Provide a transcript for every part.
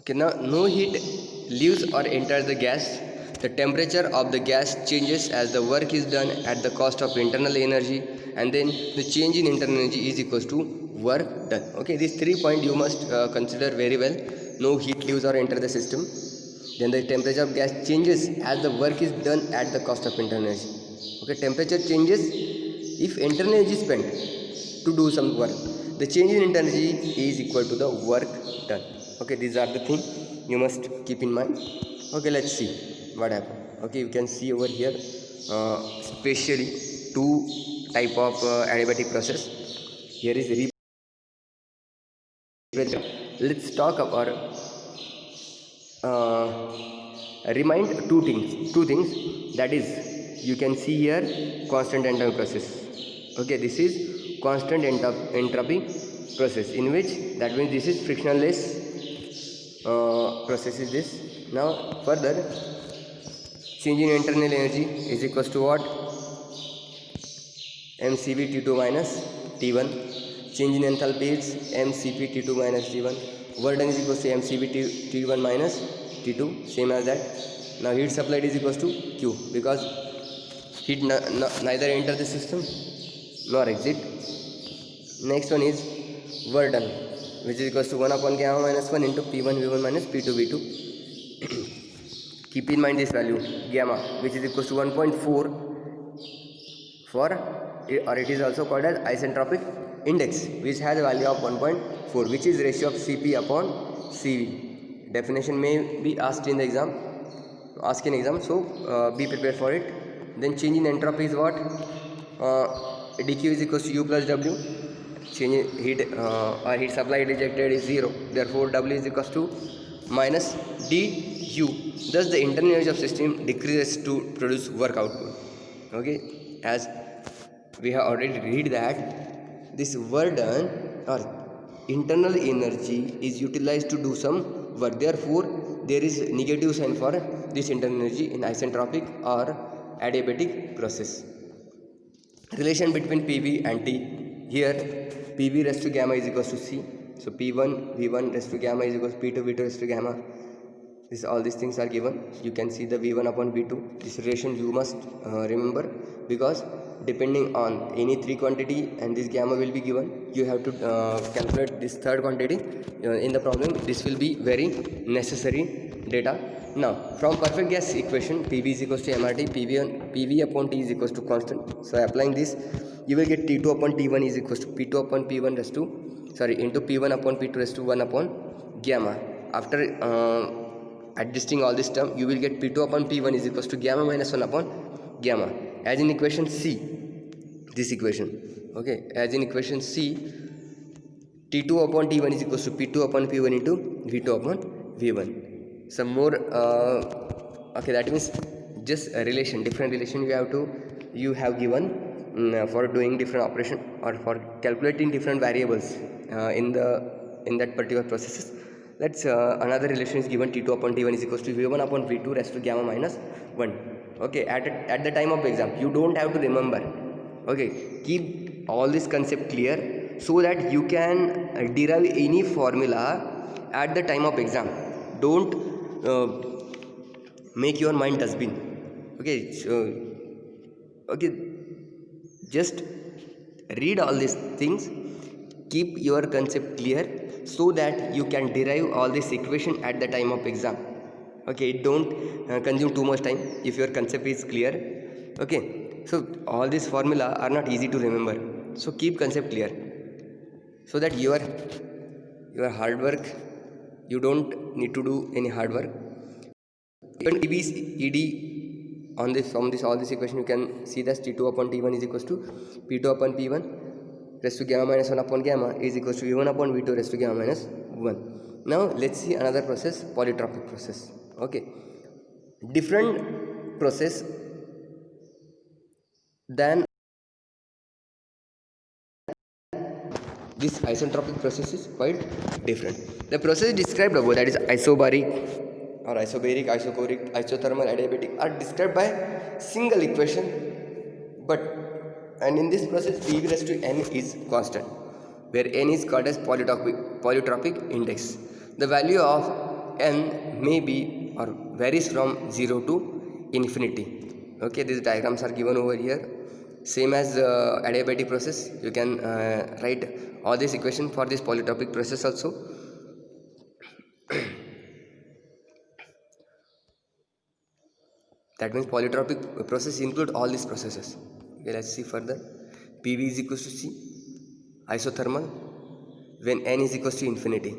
Okay, now no heat leaves or enters the gas. The temperature of the gas changes as the work is done at the cost of internal energy, and then the change in internal energy is equals to work done. Okay, these 3 points you must consider very well. No heat leaves or enter the system. Then the temperature of gas changes as the work is done at the cost of internal energy. Okay, temperature changes if internal energy is spent to do some work. The change in internal energy is equal to the work done. Okay, these are the things you must keep in mind. Okay, let's see what happened. Okay, you can see over here specially two type of adiabatic process. Here is let's talk about remind two things, that is, you can see here constant entropy process. Okay, this is constant entropy process, in which, that means this is frictionless process is this. Now further, change in internal energy is equals to what? mcv t2 minus t1. Change in enthalpy is mcp t2 minus t1. Work done is equals to mcv t1 minus t2, same as that. Now heat supplied is equals to q, because heat neither enter the system nor exit. Next one is work done, which is equals to 1 upon gamma minus 1 into p1 v1 minus p2 v2. Keep in mind this value gamma, which is equals to 1.4 for, or it is also called as isentropic index, which has a value of 1.4, which is ratio of Cp upon Cv. Definition may be asked in the exam, so be prepared for it. Then change in entropy is what? dq is equals to u plus w. Change in heat or heat supply rejected is 0, therefore w is equals to minus du. Thus the internal energy of system decreases to produce work output. Okay, as we have already read that this work done or internal energy is utilized to do some work, therefore there is negative sign for this internal energy in isentropic or adiabatic process. Relation between PV and T. Here PV raised to gamma is equals to C. So P1 V1 raised to gamma is equals to P2 V2 raised to gamma. All these things are given. You can see the V1 upon V2. This relation you must remember, because depending on any three quantity and this gamma will be given, you have to calculate this third quantity in the problem. This will be very necessary data. Now from perfect gas equation, PV is equals to MRT, PV upon T is equals to constant. So applying this, you will get T2 upon T1 is equals to P2 upon P1 raised to, into P1 upon P2 raised to 1 upon gamma. After adjusting all this term, you will get P2 upon P1 is equals to gamma minus 1 upon gamma, as in equation C. This equation, okay, as in equation C, T2 upon T1 is equals to P2 upon P1 into V2 upon V1. Some more okay, that means just a relation, different relation you have given for doing different operation or for calculating different variables in that particular processes. Let's another relation is given, T2 upon T1 is equals to V1 upon V2 raised to gamma minus 1. Okay, at the time of exam you don't have to remember. Okay, keep all this concept clear so that you can derive any formula at the time of exam. Don't make your mind dustbin. Okay, so okay, just read all these things, keep your concept clear so that you can derive all this equation at the time of exam. Okay, don't consume too much time if your concept is clear. Okay, so all these formula are not easy to remember, so keep concept clear so that your hard work, you don't need to do any hard work. Even ED on this, from this all this equation you can see that T2 upon T1 is equals to P2 upon P1 raised to gamma minus 1 upon gamma is equals to V1 upon V2 raised to gamma minus 1. Now let's see another process, polytropic process. Okay, different process than this isentropic process is quite different. The process described above, that is isobaric or isobaric, isochoric, isothermal, adiabatic, are described by single equation, and in this process PV raised to n is constant, where n is called as polytropic index. The value of n may be or varies from 0 to infinity. Okay, these diagrams are given over here, same as adiabatic process. You can write all this equation for this polytropic process also. That means polytropic process include all these processes. Okay, let's see further. PV is equals to C, isothermal, when n is equals to infinity.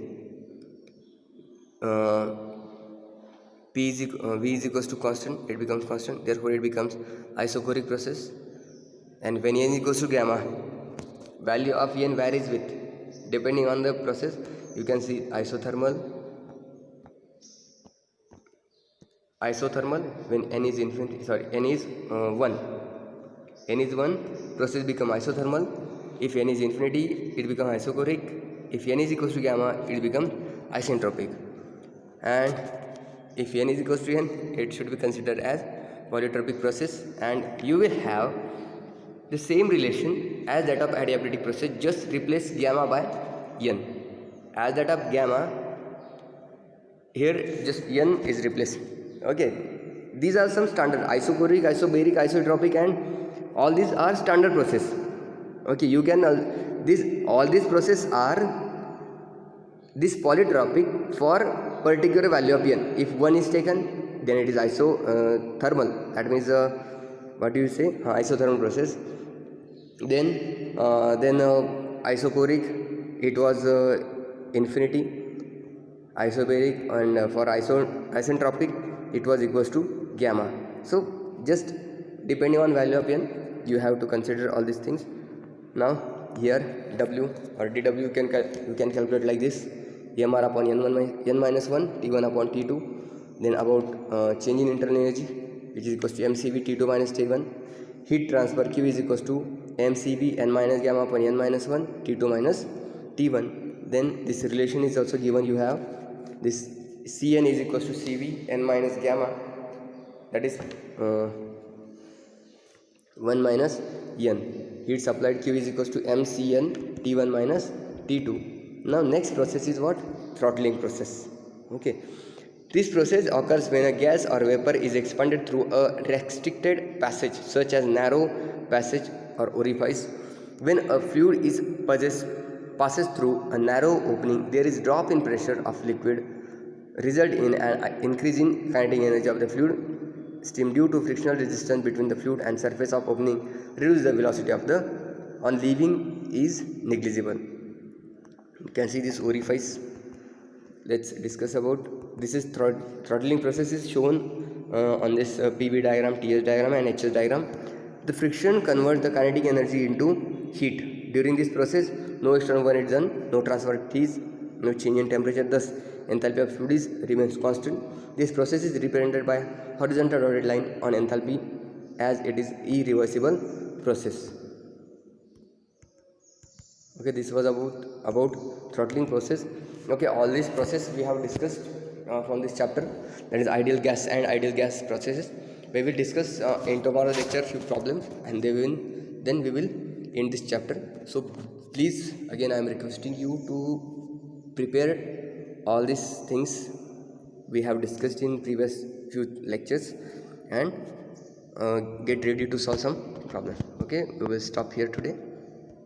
V is equals to constant, it becomes constant, therefore it becomes isochoric process. And when n equals to gamma, value of n varies with depending on the process. You can see isothermal when n is infinity, sorry, n is 1. N is 1, process become isothermal. If n is infinity, it becomes isochoric. If n is equals to gamma, it becomes isentropic. And if n is equals to n, it should be considered as polytropic process, and you will have the same relation as that of adiabatic process, just replace gamma by n. As that of gamma, here just n is replaced. Okay, these are some standard isochoric, isobaric, isotropic, and all these are standard process. Okay, you can all these process are this polytropic for particular value of n. If 1 is taken, then it is isothermal. That means what do you say? Isothermal process. Then isochoric, it was infinity. Isobaric, and for isentropic, it was equals to gamma. So just depending on value of n, you have to consider all these things. Now here W or dW you can calculate like this: mR upon n minus 1, T1 upon T2. Then about change in internal energy, which is equals to mCV T2 minus T1. Heat transfer Q is equals to mCV n minus gamma upon n minus 1, T2 minus T1. Then this relation is also given. You have this Cn is equals to Cv n minus gamma, that is 1 minus n. Heat supplied Q is equals to mCn T1 minus T2. Now next process is what? Throttling process. Okay, this process occurs when a gas or vapor is expanded through a restricted passage, such as narrow passage or orifice. When a fluid passes through a narrow opening, there is drop in pressure of liquid, result in an increase in kinetic energy of the fluid stream due to frictional resistance between the fluid and surface of opening. Reduce the velocity of the on leaving is negligible. You can see this orifice. Let's discuss about this. Is throttling process is shown on this PV diagram, TS diagram, and HS diagram. The friction converts the kinetic energy into heat. During this process, no external work is done, no transfer of heat, no change in temperature. Thus, enthalpy of fluid remains constant. This process is represented by horizontal dotted line on enthalpy, as it is irreversible process. Okay, this was about throttling process. Okay, all these process we have discussed from this chapter, that is ideal gas and ideal gas processes. We will discuss in tomorrow's lecture few problems, and then we will end this chapter. So please, again I am requesting you to prepare all these things we have discussed in previous few lectures, and get ready to solve some problems. Okay, we will stop here today.